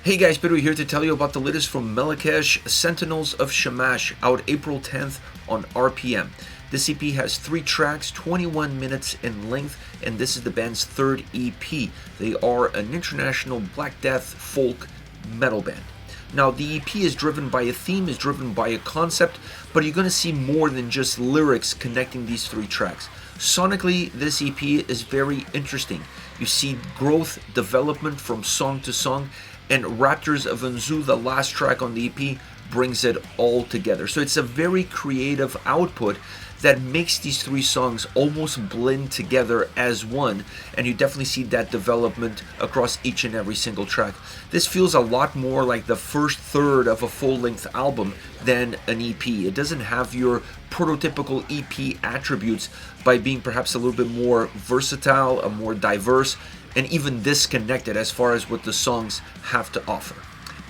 Hey guys, Pedro here to tell you about the latest from Melechesh, Sentinels of Shamash, out April 10th on RPM. This EP has 3 tracks, 21 minutes in length, and this is the band's third EP. They are an international Black Death folk metal band. Now, the EP is driven by a theme, is driven by a concept, but you're going to see more than just lyrics connecting these 3 tracks. Sonically, this EP is very interesting. You see growth, development from song to song, and Raptors of Anzu, the last track on the EP, brings it all together. So it's a very creative output that makes these 3 songs almost blend together as one, and you definitely see that development across each and every single track. This feels a lot more like the first third of a full-length album than an EP. It doesn't have your prototypical EP attributes by being perhaps a little bit more versatile, a more diverse, and even disconnected as far as what the songs have to offer.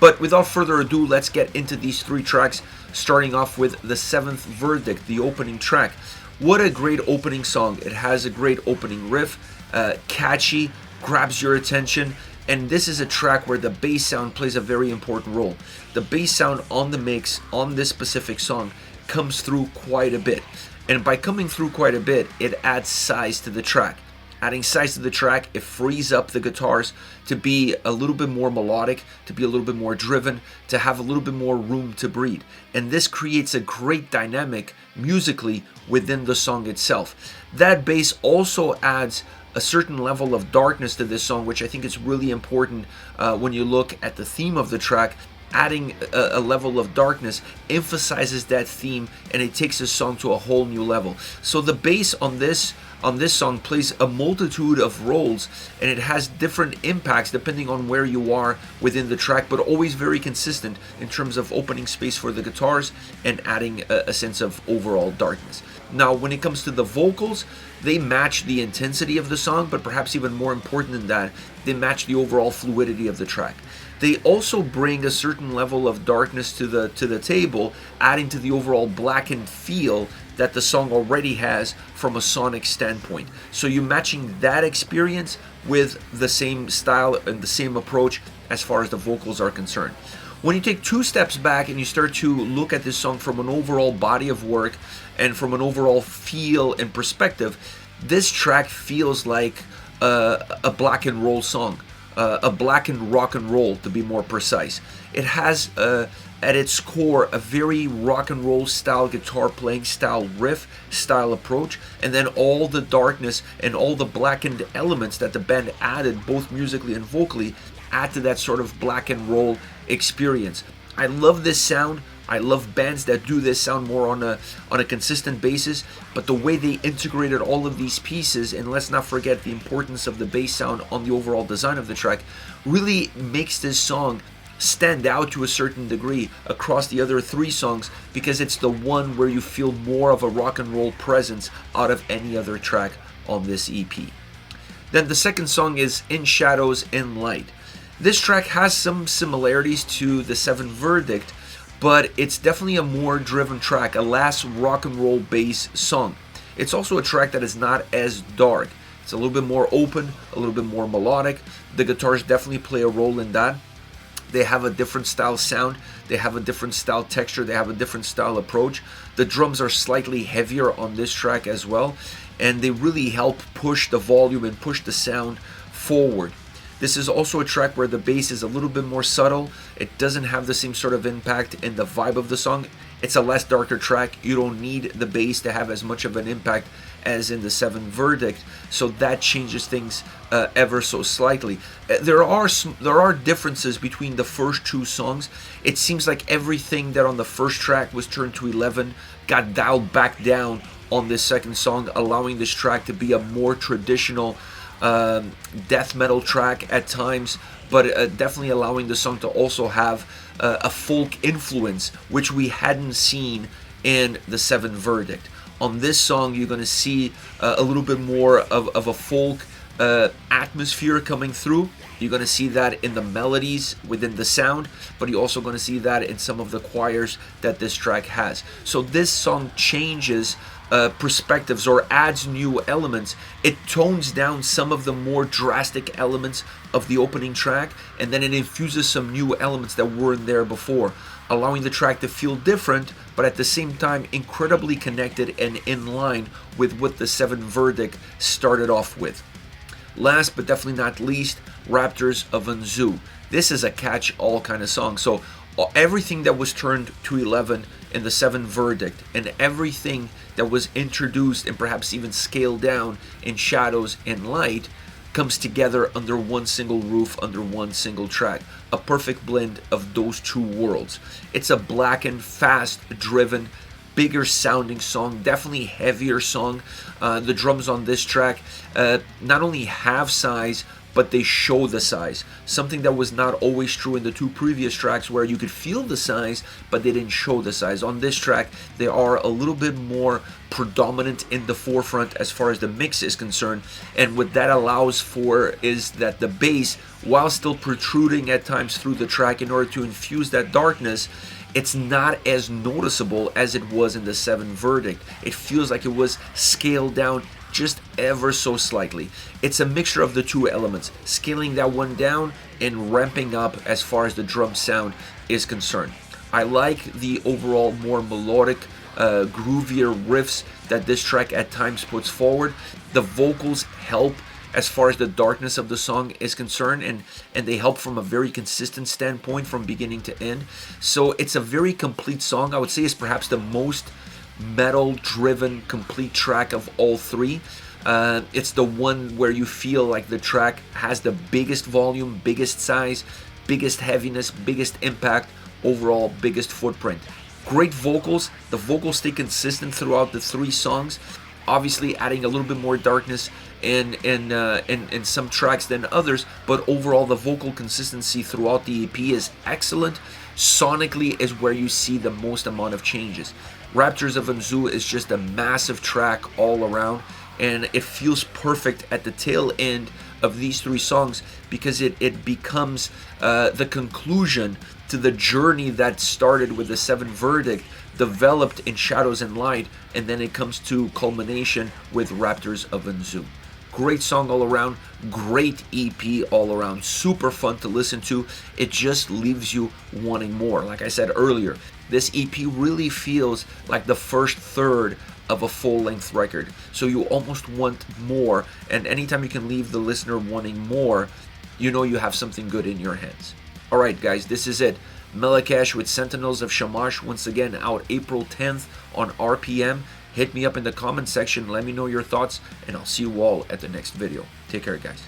But without further ado, let's get into these 3 tracks, starting off with The Seventh Verdict, the opening track. What a great opening song. It has a great opening riff, catchy, grabs your attention, and this is a track where the bass sound plays a very important role. The bass sound on the mix on this specific song comes through quite a bit, and by coming through quite a bit, it adds size to the track. Adding size to the track, it frees up the guitars to be a little bit more melodic, to be a little bit more driven, to have a little bit more room to breathe. And this creates a great dynamic musically within the song itself. That bass also adds a certain level of darkness to this song, which I think is really important when you look at the theme of the track. Adding a level of darkness emphasizes that theme, and it takes the song to a whole new level. So the bass on this song plays a multitude of roles, and it has different impacts depending on where you are within the track, but always very consistent in terms of opening space for the guitars and adding a sense of overall darkness. Now, when it comes to the vocals, they match the intensity of the song, but perhaps even more important than that, they match the overall fluidity of the track. They also bring a certain level of darkness to the table, adding to the overall blackened feel that the song already has from a sonic standpoint. So you're matching that experience with the same style and the same approach as far as the vocals are concerned. When you take 2 steps back and you start to look at this song from an overall body of work and from an overall feel and perspective, this track feels like a black and roll song. A black and rock and roll, to be more precise. It has at its core a very rock and roll style guitar playing style riff style approach, and then all the darkness and all the blackened elements that the band added both musically and vocally add to that sort of black and roll experience. I love this sound. I love bands that do this sound more on a consistent basis, but the way they integrated all of these pieces, and let's not forget the importance of the bass sound on the overall design of the track, really makes this song stand out to a certain degree across the other 3 songs, because it's the one where you feel more of a rock and roll presence out of any other track on this EP. Then the second song is In Shadows in Light. This track has some similarities to The Seventh Verdict, but it's definitely a more driven track, a less rock and roll bass song. It's also a track that is not as dark. It's a little bit more open, a little bit more melodic. The guitars definitely play a role in that. They have a different style sound, they have a different style texture, they have a different style approach. The drums are slightly heavier on this track as well, and they really help push the volume and push the sound forward. This is also a track where the bass is a little bit more subtle. It doesn't have the same sort of impact in the vibe of the song. It's a less darker track. You don't need the bass to have as much of an impact as in The Seventh Verdict, so that changes things ever so slightly. There are differences between the first 2 songs. It seems like everything that on the first track was turned to 11 got dialed back down on this second song, allowing this track to be a more traditional death metal track at times, but definitely allowing the song to also have a folk influence, which we hadn't seen in The Seventh Verdict. On this song, you're going to see a little bit more of a folk atmosphere coming through. You're going to see that in the melodies within the sound, but you're also going to see that in some of the choirs that this track has. So this song changes perspectives or adds new elements. It tones down some of the more drastic elements of the opening track, and then it infuses some new elements that weren't there before, allowing the track to feel different, but at the same time incredibly connected and in line with what the 7 Verdict started off with. Last but definitely not least, Raptors of Anzu. This is a catch-all kind of song. So everything that was turned to 11 in the 7 Verdict, and everything that was introduced and perhaps even scaled down in Shadows and Light, comes together under one single roof, under one single track. A perfect blend of those two worlds. It's a blackened, fast-driven, bigger sounding song, definitely heavier song. The drums on this track not only have size, but they show the size. Something that was not always true in the 2 previous tracks, where you could feel the size, but they didn't show the size. On this track, they are a little bit more predominant in the forefront as far as the mix is concerned. And what that allows for is that the bass, while still protruding at times through the track in order to infuse that darkness, it's not as noticeable as it was in the 7 Verdict. It feels like it was scaled down just ever so slightly. It's a mixture of the two elements, scaling that one down and ramping up as far as the drum sound is concerned. I like the overall more melodic, groovier riffs that this track at times puts forward. The vocals help as far as the darkness of the song is concerned, and they help from a very consistent standpoint from beginning to end. So it's a very complete song. I would say it's perhaps the most metal-driven complete track of all 3. It's the one where you feel like the track has the biggest volume, biggest size, biggest heaviness, biggest impact, overall biggest footprint. Great vocals. The vocals stay consistent throughout the 3 songs, obviously adding a little bit more darkness in some tracks than others, but overall the vocal consistency throughout the EP is excellent. Sonically is where you see the most amount of changes. Raptors of Anzu is just a massive track all around, and it feels perfect at the tail end of these 3 songs, because it becomes the conclusion to the journey that started with the 7 Verdict, developed in Shadows and Light, and then it comes to culmination with Raptors of Anzu. Great song all around, great EP all around, super fun to listen to. It just leaves you wanting more. Like I said earlier, this EP really feels like the first third of a full-length record. So you almost want more, and anytime you can leave the listener wanting more, you know you have something good in your hands. Alright guys, this is it. Melechesh with Sentinels of Shamash, once again out April 10th on RPM. Hit me up in the comment section, let me know your thoughts, and I'll see you all at the next video. Take care guys.